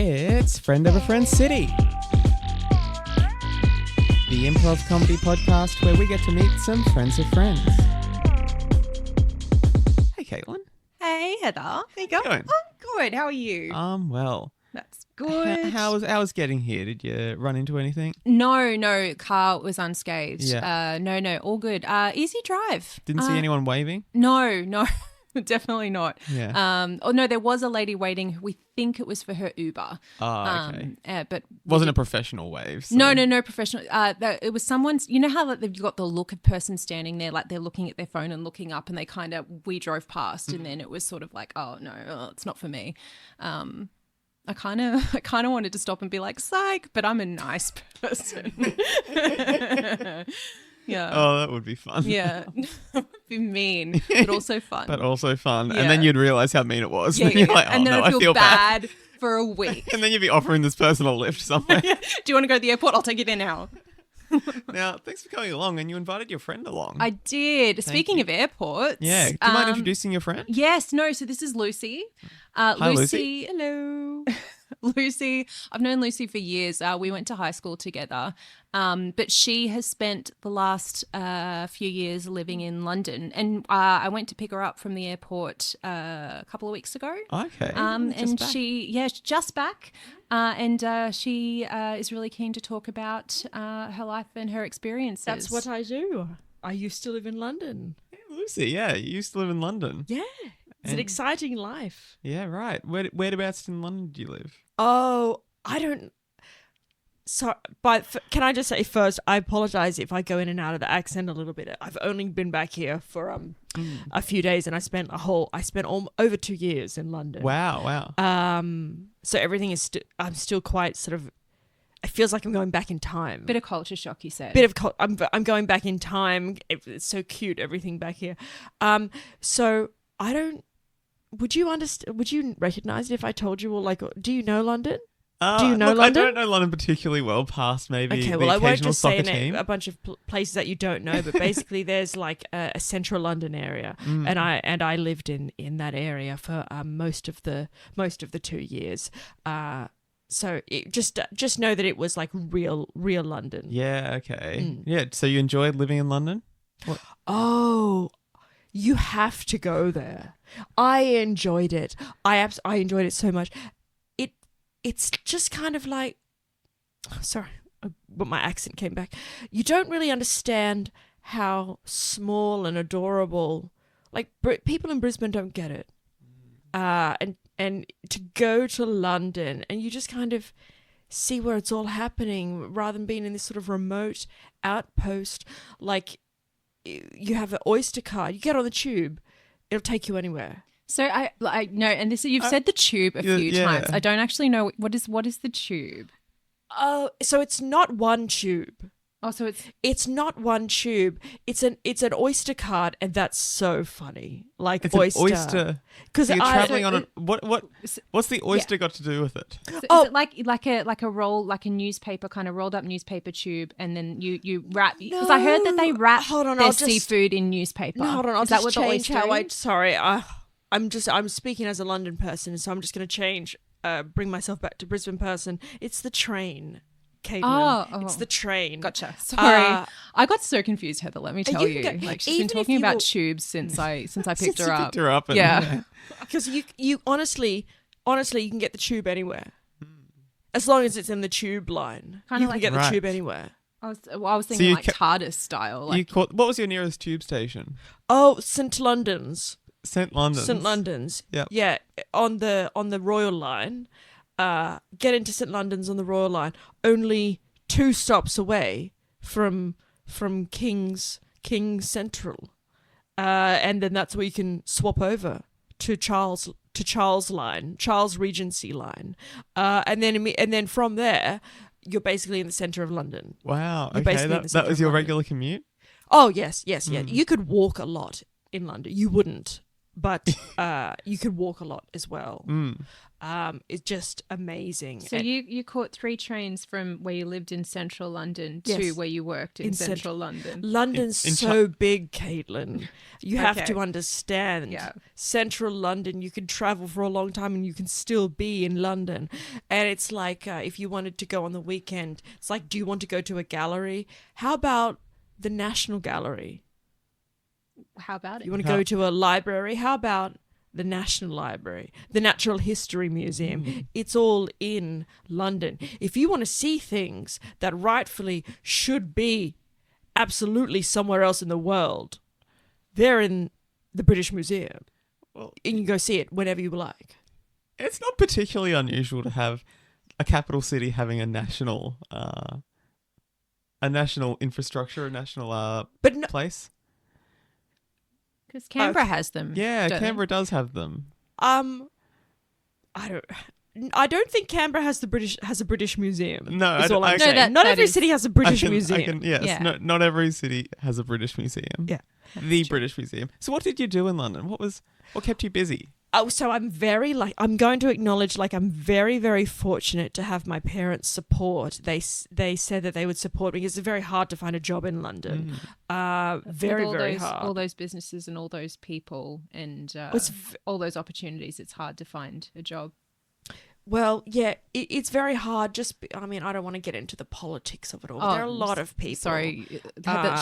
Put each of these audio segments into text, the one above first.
It's Friend of a Friend City, the improv comedy podcast where we get to meet some friends of friends. Hey, Caitlin. Hey, Heather. How you going? Going? I'm good. How are you? Well. That's good. How was getting here? Did you run into anything? No. Car was unscathed. Yeah. No. All good. Easy drive. Didn't see anyone waving? No. Definitely not. Yeah. No, there was a lady waiting. We think it was for her Uber. Oh, okay. But Wasn't a professional wave. So. No professional. It was someone's. You know how like, they've got the look of person standing there, like they're looking at their phone and looking up, and we drove past, and then it was sort of like, oh no, it's not for me. I kind of wanted to stop and be like, psych, but I'm a nice person. Yeah. Oh, that would be fun. Yeah. It would be mean, but also fun. But also fun. Yeah. And then you'd realise how mean it was. Yeah, and you're like, oh and then no, I'd I feel bad. for a week. And then you'd be offering this person a lift somewhere. Do you want to go to the airport? I'll take you there now. Now, thanks for coming along, and you invited your friend along. I did. Speaking of airports. Yeah. Do you mind introducing your friend? Yes. No. So this is Lucy. Hi, Lucy. Hello. Lucy. I've known Lucy for years. We went to high school together. But she has spent the last few years living in London. And I went to pick her up from the airport a couple of weeks ago. Okay. And she's just back. And she is really keen to talk about her life and her experiences. That's what I do. I used to live in London. Hey, Lucy, yeah, you used to live in London. Yeah. It's an exciting life. Yeah, right. Whereabouts in London do you live? Oh, I don't... So, but can I just say first, I apologize if I go in and out of the accent a little bit. I've only been back here for a few days, and I spent over 2 years in London. Wow. So everything is I'm still quite sort of. It feels like I'm going back in time. Bit of culture shock, you said. I'm going back in time. It's so cute, everything back here. So I don't. Would you understand? Would you recognize it if I told you, or like, do you know London? Do you know London? I don't know London particularly well, past maybe okay, the well, I won't occasional just say soccer team. a bunch of places that you don't know, but basically there's like a central London area, and I lived in that area for most of the 2 years. So just know that it was like real London. Yeah, okay. Yeah, so you enjoyed living in London? What? Oh, you have to go there. I enjoyed it. I enjoyed it so much. It's just kind of like, sorry, but my accent came back. You don't really understand how small and adorable, like people in Brisbane don't get it. And to go to London and you just kind of see where it's all happening rather than being in this sort of remote outpost. Like you have an Oyster card, you get on the tube, it'll take you anywhere. So I know, and this you've said the tube a few times. I don't actually know what is the tube. Oh, so it's not one tube. Oh, so it's not one tube. It's an Oyster card, and that's so funny. Like it's Oyster. An oyster. Because you're traveling on what's the oyster got to do with it? So is it like a roll, like a newspaper, kind of rolled up newspaper tube, and then you wrap? Because I heard that they wrap their seafood in newspaper. No, hold on, I'll is that just what the change oyster how is? Sorry, I'm speaking as a London person, so I'm just going to change, bring myself back to Brisbane person. It's the train, Caitlin. Oh. It's the train. Gotcha. Sorry. I got so confused, Heather, let me tell you. Like she's been talking about tubes since I picked her up. Picked her up. Yeah. Because you honestly, you can get the tube anywhere. As long as it's in the tube line. You can get the tube anywhere. I was thinking like TARDIS style. Like what was your nearest tube station? Oh, St London's. St London's. Yeah, on the Royal Line. Get into St London's on the Royal Line. Only 2 stops away from King's Central, and then that's where you can swap over to Charles Line, Charles Regency Line, and then from there you're basically in the centre of London. Wow. Okay, that was your regular commute. Oh yes, yeah. You could walk a lot in London. You wouldn't. but you could walk a lot as well. It's just amazing. So you caught 3 trains from where you lived in central London to where you worked in central London. London's so big, Caitlin. You have to understand. Yeah. Central London, you can travel for a long time and you can still be in London. And it's like if you wanted to go on the weekend, it's like, do you want to go to a gallery? How about the National Gallery? How about it? You want to go to a library? How about the National Library, the Natural History Museum? It's all in London. If you want to see things that rightfully should be absolutely somewhere else in the world, they're in the British Museum. Well, and you can go see it whenever you like. It's not particularly unusual to have a capital city having a national infrastructure, a national place. Because Canberra has them. Yeah, Canberra does have them. I don't think Canberra has a British museum. No, is all I'm saying. Not every city has a British museum. Yes, not every city has a British museum. Yeah, the British Museum. So, what did you do in London? What kept you busy? Oh, so I'm going to acknowledge, I'm very, very fortunate to have my parents' support. They said that they would support me because it's very hard to find a job in London. Very, very hard. All those businesses and all those people and all those opportunities, it's hard to find a job. Well, yeah, it's very hard. I don't want to get into the politics of it all. There are a lot of people. Sorry,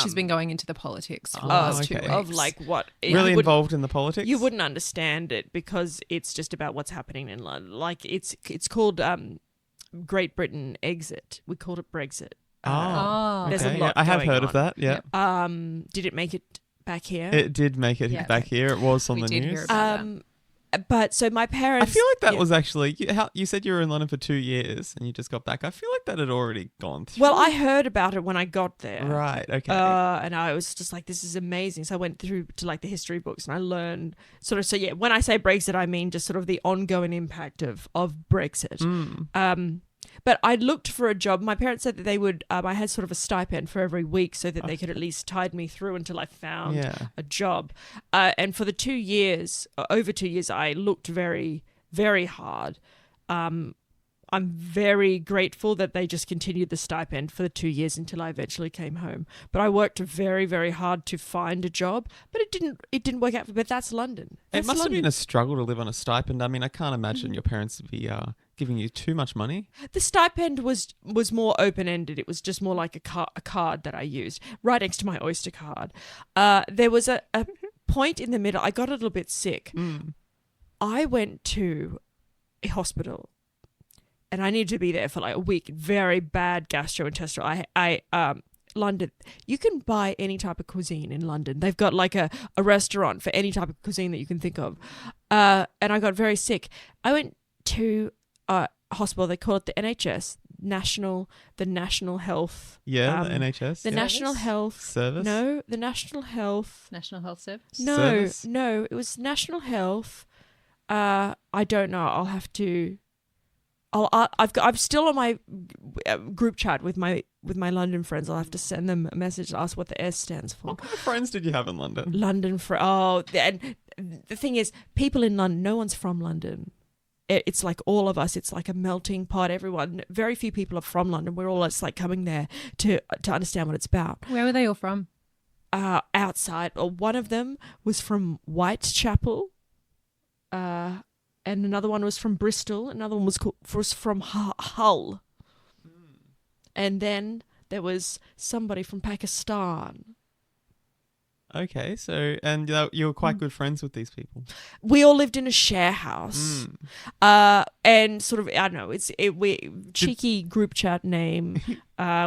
she's been going into the politics for the last 2 weeks. Of what really involved in the politics. You wouldn't understand it because it's just about what's happening in London. It's called Great Britain exit. We called it Brexit. There's a lot. I have heard on. of that. Yeah. Did it make it back here? It did make it back here. It was on the news. Hear about that. But so my parents... I feel like that was actually... You said you were in London for 2 years and you just got back. I feel like that had already gone through. Well, I heard about it when I got there. Right, okay. And I was just like, this is amazing. So I went through to the history books and I learned when I say Brexit, I mean just sort of the ongoing impact of Brexit. But I looked for a job. My parents said that they would, I had sort of a stipend for every week so that they could at least tide me through until I found a job. And for the 2 years, over 2 years, I looked very, very hard. I'm very grateful that they just continued the stipend for the 2 years until I eventually came home. But I worked very, very hard to find a job, but it didn't work out. But that's London. It must have been a struggle to live on a stipend. I mean, I can't imagine your parents would be giving you too much money. The stipend was more open-ended. It was just more like a card that I used right next to my Oyster card. There was a point in the middle. I got a little bit sick. I went to a hospital. And I needed to be there for a week. Very bad gastrointestinal. London, you can buy any type of cuisine in London. They've got a restaurant for any type of cuisine that you can think of. And I got very sick. I went to a hospital. They call it the NHS, the National Health. Yeah, the NHS. The National Health Service. No, the National Health. National Health Service. No, it was National Health. I don't know. I'll have to. I'm still on my group chat with my London friends. I'll have to send them a message and ask what the S stands for. What kind of friends did you have in London? And the thing is, people in London, no one's from London. It's like all of us. It's like a melting pot. Everyone, very few people are from London. We're all just coming there to understand what it's about. Where were they all from? Outside. One of them was from Whitechapel. And another one was from Bristol. Another one was from Hull. And then there was somebody from Pakistan. Okay, so and you were quite good friends with these people. We all lived in a share house, and sort of I don't know. Cheeky group chat name.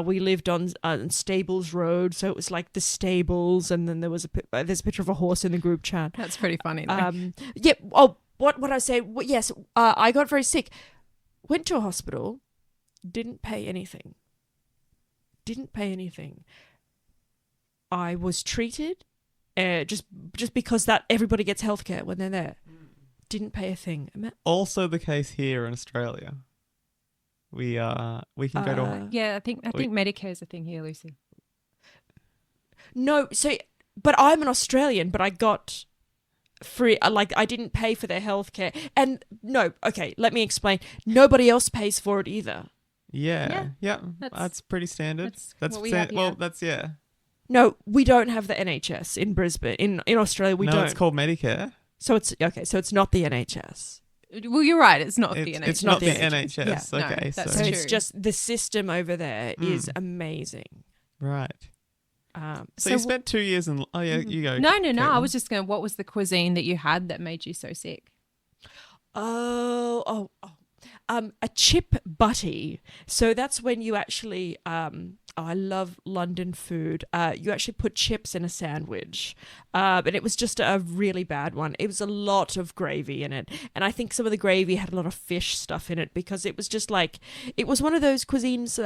We lived on Stables Road, so it was like the stables, and then there's a picture of a horse in the group chat. That's pretty funny. Though. Yeah. Oh. What I say? Yes, I got very sick. Went to a hospital. Didn't pay anything. I was treated, just because that everybody gets healthcare when they're there. Didn't pay a thing. Also the case here in Australia. We can go to. Yeah, I think Medicare's a thing here, Lucy. No, so but I'm an Australian, but I got free. Like I didn't pay for their healthcare, and no, okay, let me explain. Nobody else pays for it either. Yeah. That's- That's pretty standard. that's what we have Well, here. that's yeah. No, we don't have the NHS in Brisbane. In Australia, we no, don't. it's called Medicare. So it's okay. So it's not the NHS. Well, you're right. It's not the NHS. It's not the NHS. NHS. Yeah. Okay, No, that's So so it's true. just the system over there is amazing. right. So So you spent 2 years in. Oh yeah, you go. No. I Caitlin. was just going, what was the cuisine that you had that made you so sick? A chip butty. So that's when you actually, I love London food. You actually put chips in a sandwich. And it was just a really bad one. It was a lot of gravy in it. And I think some of the gravy had a lot of fish stuff in it because it was just like, it was one of those cuisines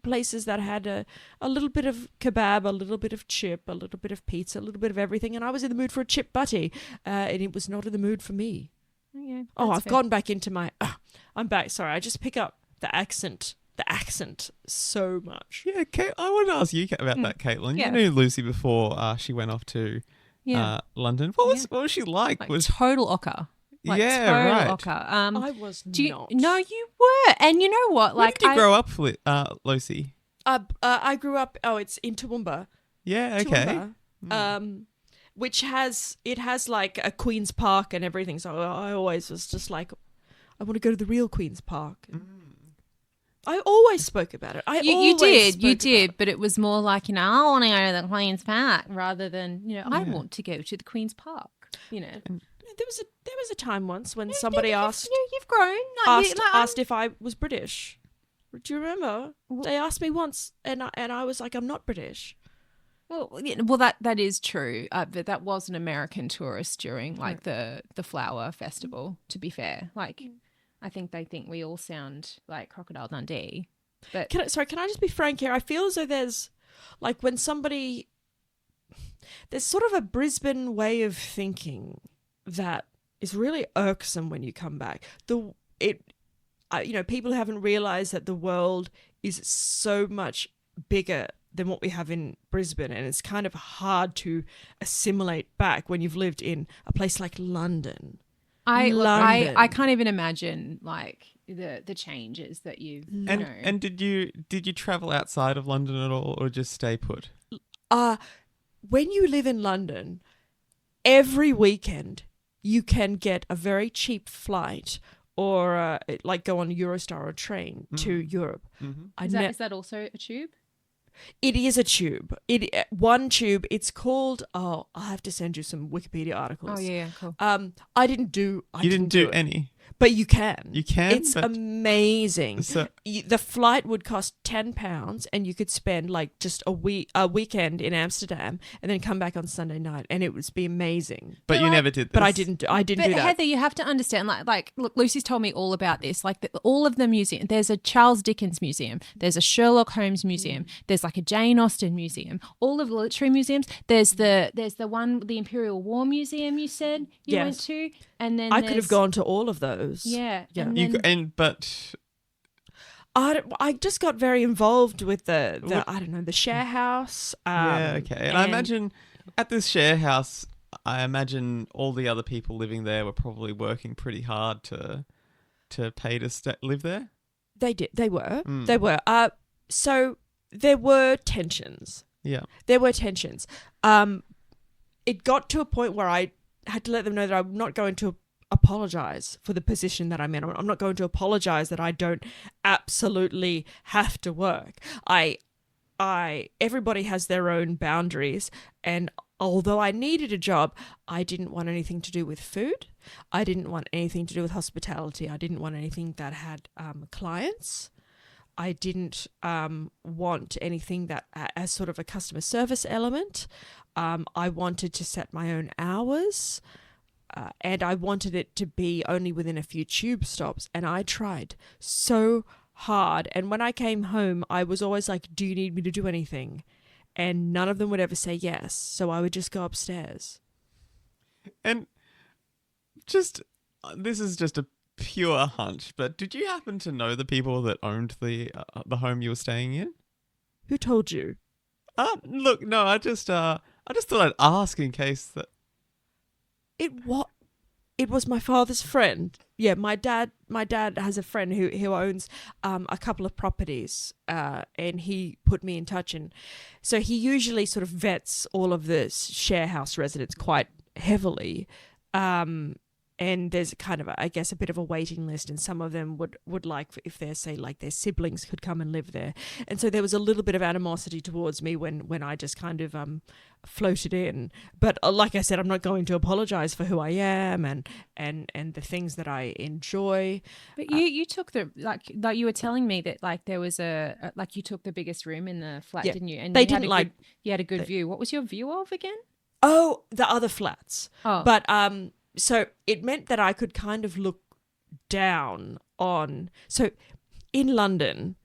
places that had a little bit of kebab, a little bit of chip, a little bit of pizza, a little bit of everything. And I was in the mood for a chip butty. And it was not in the mood for me. Yeah, Oh, that's I've fair. gone back into my. I'm back. Sorry, I just pick up the accent so much. Yeah, I want to ask you about that, Caitlin. Yeah. You knew Lucy before she went off to Yeah. London. What was she like? Like Was total ochre. Like Yeah, total right. ochre. I was not. No, you were. And you know what? Where Like did you grow up, Lucy? I grew up. Oh, it's in Toowoomba. Yeah, okay. Toowoomba, which has like a Queen's Park and everything. So I always was just like, I want to go to the real Queen's Park. I always spoke about it. You did, but it was more like, I want to go to the Queen's Park rather than, I want to go to the Queen's Park, There was a time once when somebody asked You've grown. Like, asked if I was British. Do you remember? They asked me once, and I was like, I'm not British. Well, that is true, but that was an American tourist during like the flower festival. To be fair, like I think they think we all sound like Crocodile Dundee. But Can I just be frank here? I feel as though there's like when somebody there's sort of a Brisbane way of thinking that is really irksome when you come back. People haven't realized that the world is so much bigger than what we have in Brisbane, and it's kind of hard to assimilate back when you've lived in a place like London. London. I can't even imagine like the changes that you know. And did you travel outside of London at all, or just stay put? When you live in London, every weekend you can get a very cheap flight or like go on Eurostar or a train to Europe. Mm-hmm. Is that also a tube? It is a tube. One tube. It's called. Oh, I'll have to send you some Wikipedia articles. Oh yeah, cool. I didn't do. You didn't do it. any. But you can. You can. It's amazing. So, The flight would cost £10, and you could spend like just a weekend in Amsterdam, and then come back on Sunday night, and it would be amazing. but you never did this. But I didn't do But that. Heather, you have to understand, like, look, Lucy's told me all about this. Like, all of the museum. There's a Charles Dickens museum. There's a Sherlock Holmes museum. There's like a Jane Austen museum. All of the literary museums. There's the one, the Imperial War Museum. You said you went Yes. to, and then I could have gone to all of those. Yeah, Yeah. and But I just got very involved with the share house. yeah, okay. And I imagine at this share house, I imagine all the other people living there were probably working pretty hard to pay to live there. They did. They were. They were. So there were tensions. Yeah. There were tensions. It got to a point where I had to let them know that I'm not going to apologize for the position that I'm in. I'm not going to apologize that I don't absolutely have to work. Everybody has their own boundaries, and although I needed a job, I didn't want anything to do with food. I didn't want anything to do with hospitality. I didn't want anything that had clients. I didn't want anything that as sort of a customer service element. I wanted to set my own hours. And I wanted it to be only within a few tube stops. And I tried so hard. And when I came home, I was always like, do you need me to do anything? And none of them would ever say yes. So I would just go upstairs. And this is just a pure hunch, but did you happen to know the people that owned the home you were staying in? Who told you? Look, no, I just thought I'd ask in case that. It was my father's friend. Yeah, my dad has a friend who owns a couple of properties, and he put me in touch. And so he usually sort of vets all of the share house residents quite heavily. And there's kind of, I guess, a bit of a waiting list, and some of them would like, if they're, say, like their siblings could come and live there. And so there was a little bit of animosity towards me when I just kind of floated in. But like I said, I'm not going to apologize for who I am and the things that I enjoy. But you took the, like you were telling me that like there was like you took the biggest room in the flat, didn't you? And they you didn't had you had a good view. What was your view of again? Oh, the other flats. Oh. But so it meant that I could kind of look down on. So in London,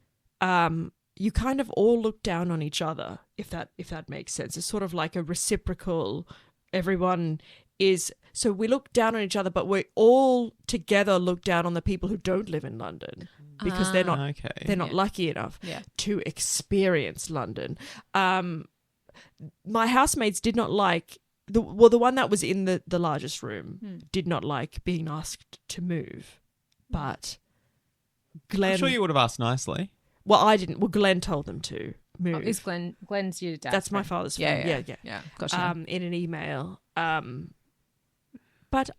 you kind of all look down on each other, if that makes sense. It's sort of like a reciprocal. Everyone is. So we look down on each other, but we all together look down on the people who don't live in London because they're not lucky enough to experience London. My housemates did not like. The one that was in the largest room did not like being asked to move, but Glenn. I'm sure you would have asked nicely. Well, I didn't. Well, Glenn told them to move. Oh, is Glenn's your dad? That's my father's friend. Yeah. Gotcha. In an email. But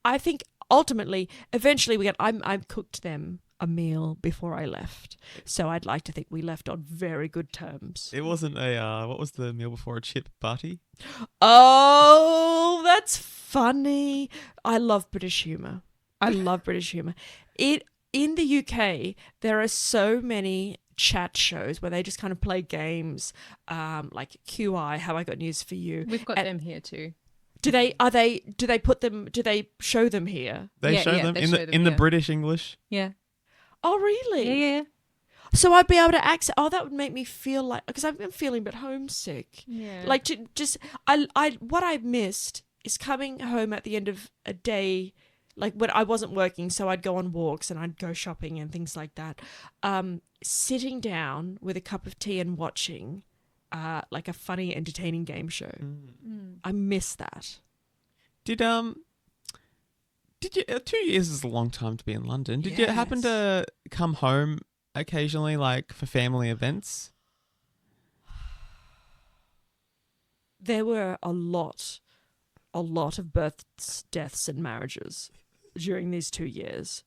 I think ultimately, eventually, I cooked them a meal before I left, so I'd like to think we left on very good terms. It wasn't a what was the meal before, a chip butty? Oh, that's funny. I love British humour. In the UK, there are so many chat shows where they just kind of play games, like QI, Have I Got News for You. We've got them here too. Do they put them? Do they show them here? They show them in the British English. Yeah. Oh, really? Yeah. So I'd be able to access. Oh, that would make me feel like, because I've been feeling a bit homesick. Yeah. Like to just, what I missed is coming home at the end of a day, like when I wasn't working, so I'd go on walks and I'd go shopping and things like that. Sitting down with a cup of tea and watching, like a funny, entertaining game show. I miss that. Did you? 2 years is a long time to be in London. Did you happen to come home occasionally, like for family events? There were a lot of births, deaths, and marriages during these 2 years.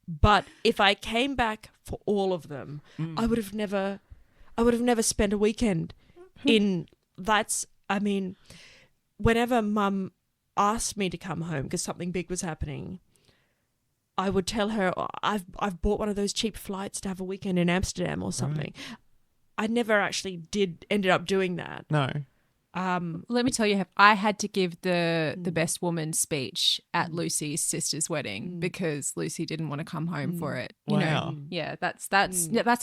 But if I came back for all of them, I would have never spent a weekend in. I mean, whenever Mum asked me to come home because something big was happening, I would tell her, I've bought one of those cheap flights to have a weekend in Amsterdam or something. Right. I never actually ended up doing that. No. Let me tell you, I had to give the best woman speech at Lucy's sister's wedding because Lucy didn't want to come home for it. You know, yeah, that's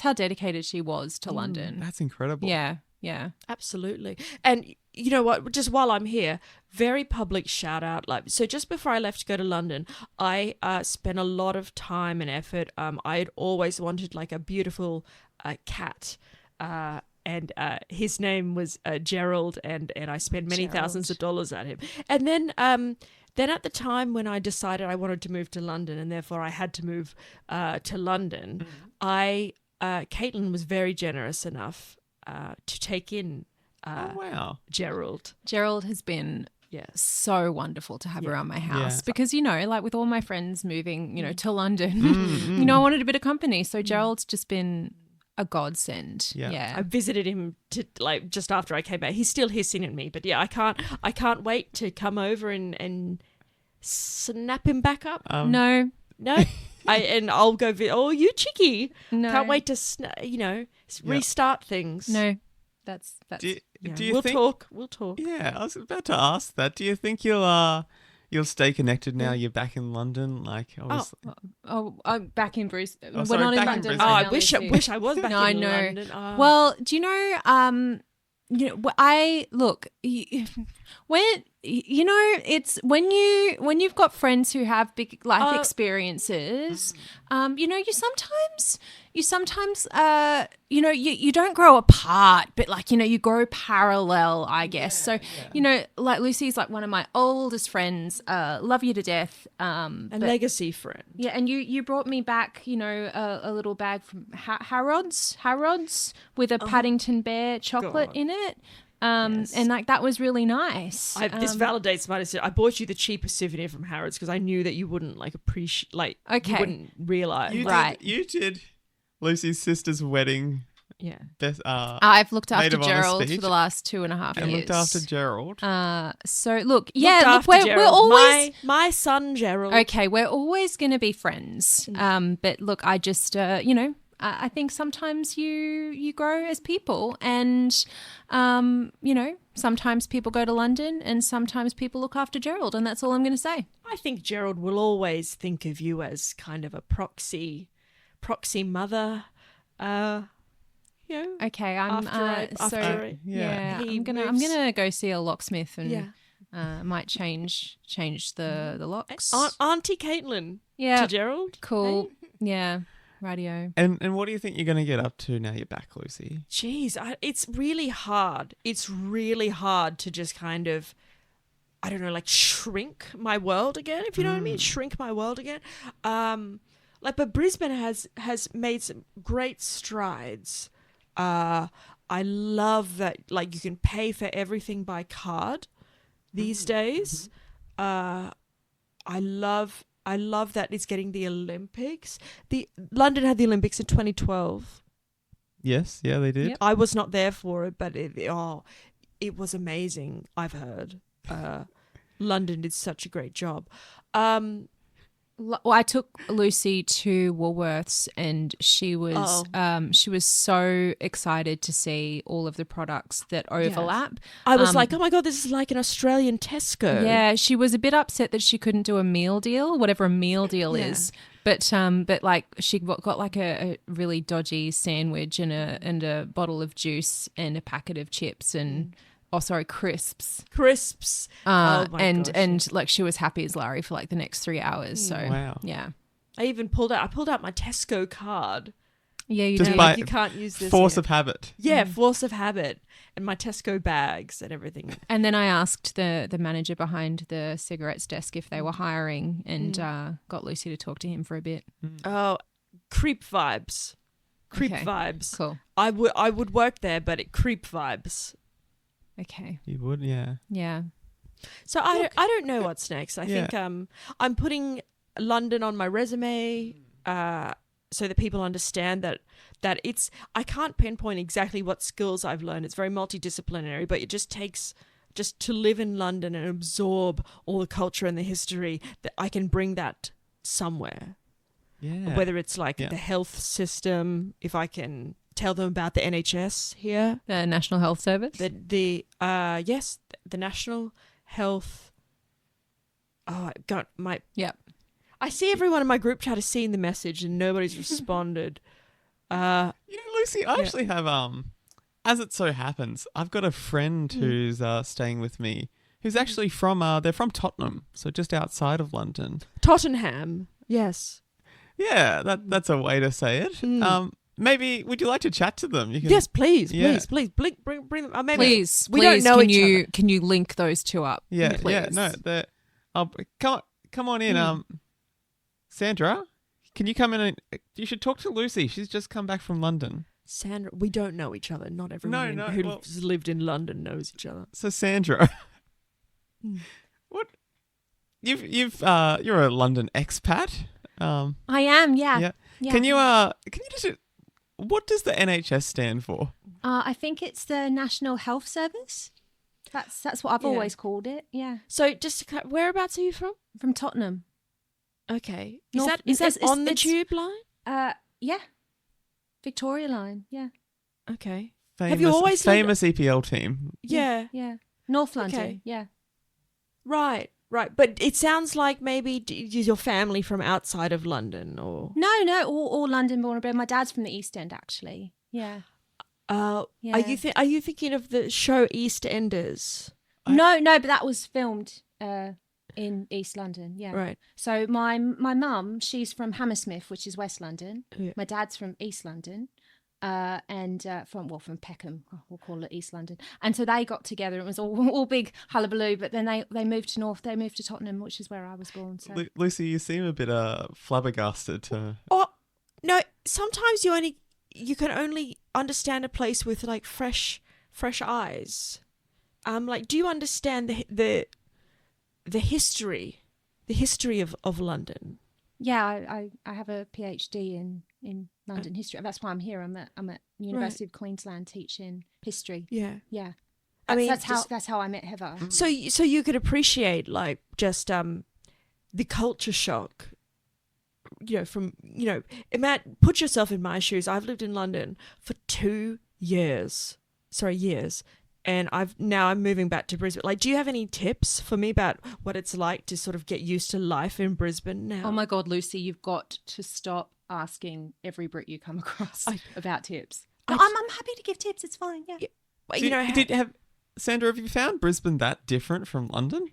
how dedicated she was to London. That's incredible. Yeah, absolutely. And you know what? Just while I'm here, very public shout out. Like, so just before I left to go to London, I spent a lot of time and effort. I had always wanted like a beautiful cat. And his name was Gerald, and I spent many thousands of dollars at him. And then at the time when I decided I wanted to move to London, and therefore I had to move to London, Caitlin was very generous enough to take in Gerald. Gerald has been so wonderful to have around my house because, you know, like with all my friends moving, you know, to London, you know, I wanted a bit of company. So Gerald's just been a godsend. Yeah. I visited him just after I came back. He's still hissing at me, but I can't wait to come over and snap him back up. No. I'll go. Oh, you cheeky! No. Can't wait to restart things. No, that's. We'll talk. Yeah, I was about to ask that. Do you think you'll stay connected now you're back in London? Like, obviously. I'm back in Brisbane. Oh, sorry, we're not back in London. in Brisbane. I wish I was back in I know. London. Well, do you know? You know, it's when you've got friends who have big life experiences, you sometimes you don't grow apart, but like, you grow parallel, I guess. Like Lucy's like one of my oldest friends, love you to death. A legacy friend. Yeah, and you brought me back, a little bag from Harrods with a Paddington Bear chocolate in it. Yes. And like that was really nice. This validates my decision. I bought you the cheapest souvenir from Harrods because I knew that you wouldn't appreciate, you wouldn't realize. You did Lucy's sister's wedding. Yeah. I've looked after Gerald for the last 2.5 years. And looked after Gerald. So look, we're always my son Gerald. Okay, we're always going to be friends. But look, I just I think sometimes you grow as people, and sometimes people go to London and sometimes people look after Gerald, and that's all I'm going to say. I think Gerald will always think of you as kind of a proxy mother. Okay, I'm I'm gonna go see a locksmith and might change the locks. Auntie Caitlin to Gerald. Cool. Hey? Yeah. Radio. And what do you think you're going to get up to now you're back, Lucy? Jeez, it's really hard. It's really hard to just kind of, I don't know, like shrink my world again, if you know what I mean. Shrink my world again. But Brisbane has made some great strides. I love that, like, you can pay for everything by card these days. I love that it's getting the Olympics. London had the Olympics in 2012. Yes, yeah, they did. Yep. I was not there for it, but it was amazing, I've heard. London did such a great job. Well, I took Lucy to Woolworths, and she was so excited to see all of the products that overlap. Yes. I was like, oh my God, this is like an Australian Tesco. Yeah, she was a bit upset that she couldn't do a meal deal, whatever a meal deal is. But like she got like a really dodgy sandwich and a bottle of juice and a packet of chips and crisps. Oh my gosh. And like she was happy as Larry for like the next 3 hours. So wow. Yeah. I pulled out my Tesco card. Yeah, you just do. by you can't use this force here. of habit. Yeah, force of habit. And my Tesco bags and everything. And then I asked the manager behind the cigarettes desk if they were hiring, and got Lucy to talk to him for a bit. Oh, creep vibes. Okay. Vibes. Cool. I would work there, but it creep vibes. Okay. You would, yeah. Yeah. So I don't know what's next. I think I'm putting London on my resume so that people understand that it's, I can't pinpoint exactly what skills I've learned. It's very multidisciplinary, but it just takes just to live in London and absorb all the culture and the history, that I can bring that somewhere. Yeah. Whether it's like the health system, if I can tell them about the NHS here, The National Health Service. the National Health. Oh, I got my. Yep. I see everyone in my group chat has seen the message and nobody's responded. Lucy, I actually have as it so happens, I've got a friend who's staying with me who's actually from they're from Tottenham, so just outside of London. Tottenham. Yes. Yeah, that's a way to say it. Maybe would you like to chat to them? You can, Yes, please. Bring them. Maybe we don't know each other. Can you link those two up? Yeah, please? yeah. No, come on in. Sandra, can you come in and you should talk to Lucy. She's just come back from London. Sandra, we don't know each other. Not everyone who's lived in London knows each other. So Sandra, what? You're a London expat. I am. Yeah. Can you just what does the NHS stand for? I think it's the National Health Service. That's what I've always called it. Yeah. So whereabouts are you from? From Tottenham. Okay. Is Is that on the tube line? Yeah. Victoria Line. Yeah. Okay. Have you always famous EPL team? Yeah. Yeah. North London. Okay. Yeah. Right. But it sounds like maybe is your family from outside of London or? No, all London born and bred. My dad's from the East End, actually. Yeah. Are you thinking of the show EastEnders? No, but that was filmed in East London. Yeah. Right. So my mum, she's from Hammersmith, which is West London. Yeah. My dad's from East London. And from Peckham, we'll call it East London. And so they got together. It was all big hullabaloo. But then they moved to North. They moved to Tottenham, which is where I was born. So Lucy, you seem a bit flabbergasted to. Oh no! Sometimes you can only understand a place with like fresh eyes. Like, do you understand the history of London? yeah, I have a PhD in London history. That's why I'm here. I'm at University of Queensland teaching history. Yeah. Yeah. I mean, that's how I met Heather. So you could appreciate like just the culture shock. Put yourself in my shoes. I've lived in London for 2 years. Years. And I'm moving back to Brisbane. Like, do you have any tips for me about what it's like to sort of get used to life in Brisbane now? Oh my God, Lucy, you've got to stop asking every Brit you come across about tips. No, I'm happy to give tips. It's fine. Yeah. Sandra, have you found Brisbane that different from London?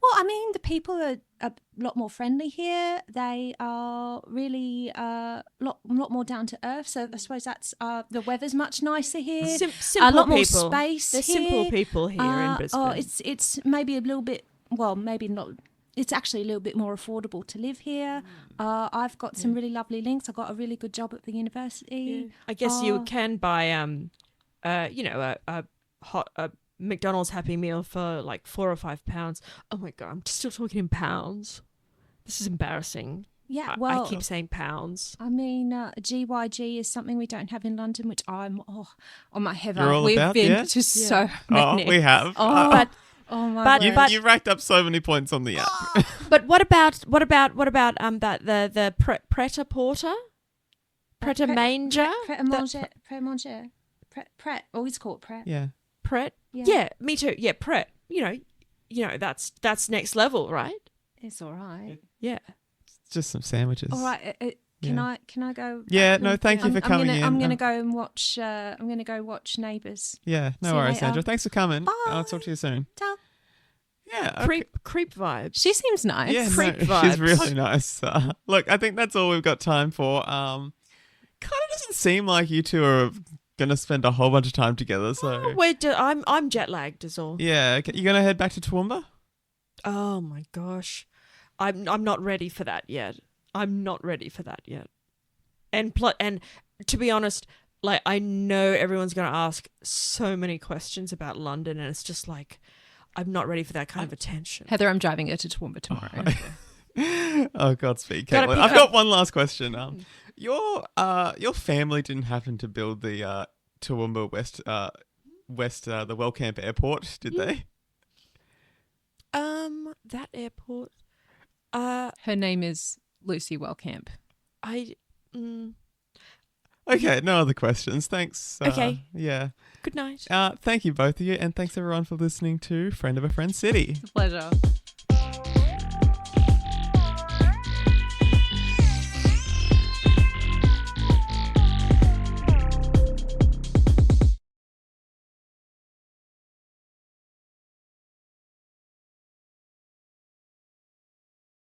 Well, I mean, the people are a lot more friendly here. They are really a lot more down to earth. So I suppose that's the weather's much nicer here. Simple a lot more people. space There's here. simple people here in Brisbane. Oh, it's maybe a little bit. Well, maybe not. It's actually a little bit more affordable to live here. I've got some really lovely links. I got a really good job at the university. Yeah. I guess you can buy a McDonald's Happy Meal for like £4 or £5. Oh my God, I'm still talking in pounds. This is embarrassing. Yeah, I keep saying pounds. I mean, GYG is something we don't have in London, which I'm on my Heather. You're all We've about, been yeah? to so many. Oh, we have. Oh, oh my word. You racked up so many points on the app. But what about the Pret Porter? Pret a Manger? Pret a manger. Pret a manger. Pret. Always call it Pret. Yeah. Pret? Yeah, me too. Yeah, Pret. You know, that's next level, right? It's all right. Yeah. It's just some sandwiches. All right. Can I go? Yeah. No. Thank you for coming in. I'm gonna go and watch. I'm gonna go watch Neighbours. Yeah. No See you worries, later. Sandra. Thanks for coming. Bye. I'll talk to you soon. Ciao. Yeah. Okay. Creep vibes. She seems nice. Yeah, Creep she's vibes. really nice. Look, I think that's all we've got time for. Kind of doesn't seem like you two are gonna spend a whole bunch of time together. So I'm jet lagged, is all. yeah, okay. You gonna head back to Toowoomba? Oh my gosh, I'm not ready for that yet. And to be honest, like, I know everyone's gonna ask so many questions about London, and it's just like, I'm not ready for that kind of attention. Heather, I'm driving her to Toowoomba tomorrow. Oh, Godspeed, Gotta Caitlin. pick I've up- got one last question. Your family didn't happen to build the Toowoomba West the Wellcamp Airport, did they? That airport. Her name is Lucy Wellcamp. Okay, no other questions. Thanks. Okay. Yeah. Good night. Thank you both of you, and thanks everyone for listening to Friend of a Friend City. Pleasure.